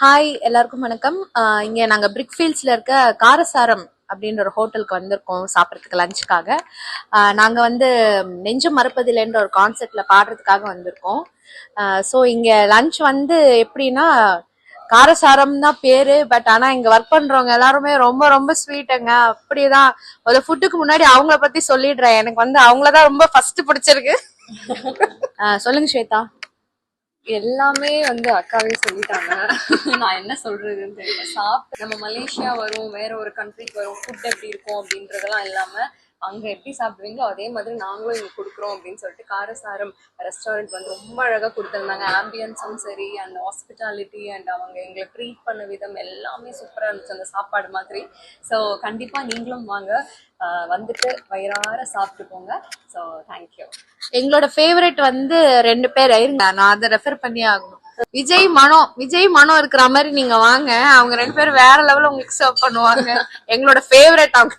Hi எல்லாருக்கும் வணக்கம். இங்க நாங்க பிரிக்ஃபீல்ட்ஸ்ல இருக்க காரசாரம் அப்படின்ற ஒரு ஹோட்டலுக்கு வந்திருக்கோம் சாப்பிட்றதுக்கு லஞ்சுக்காக. நாங்க வந்து நெஞ்சு மறப்பதில்லைன்ற ஒரு கான்செப்ட்ல பாடுறதுக்காக வந்திருக்கோம். ஸோ இங்க லஞ்ச் வந்து எப்படின்னா காரசாரம் தான் பேரு. பட் ஆனா இங்க ஒர்க் பண்றவங்க எல்லாருமே ரொம்ப ரொம்ப ஸ்வீட்டுங்க. அப்படிதான் ஒரு ஃபுட்டுக்கு முன்னாடி அவங்கள பத்தி சொல்லிடுறேன். எனக்கு வந்து அவங்களதான் ரொம்ப ஃபர்ஸ்ட் பிடிச்சிருக்கு. சொல்லுங்க ஸ்வேதா. எல்லாமே வந்து அக்காவே சொல்லிட்டாங்க. நான் என்ன சொல்றதுன்னு தெரியல. சாப்பிட்டு நம்ம மலேசியா வரும், வேற ஒரு கண்ட்ரிக்கு வரும், ஃபுட் எப்படி இருக்கும் அப்படின்றதெல்லாம் இல்லாம அங்க எப்படி சாப்பிடுவீங்களோ அதே மாதிரி நாங்களும் இங்க கொடுக்குறோம் அப்படின்னு சொல்லிட்டு காரசாரம் ரெஸ்டாரண்ட் வந்து ரொம்ப அழகா கொடுத்துருந்தாங்க. ஆம்பியன்ஸும் சரி, அண்ட் ஹாஸ்பிட்டாலிட்டி அண்ட் அவங்க எங்களை ட்ரீட் பண்ண விதம் எல்லாமே சூப்பரா இருந்துச்சு அந்த சாப்பாடு மாதிரி. ஸோ கண்டிப்பா நீங்களும் வாங்க, வந்துட்டு வயிறார சாப்பிட்டு போங்க. So thank you. எங்களோட ஃபேவரட் வந்து 2 பேர் இருங்க, நான் அதை ரெஃபர் பண்ணி ஆகணும். விஜய் மனோ இருக்கிற மாதிரி நீங்க வாங்க. அவங்க 2 பேரும் வேற லெவல்ல உங்களுக்கு சர்வ் பண்ணுவாங்க. எங்களோட ஃபேவரட் அவங்க.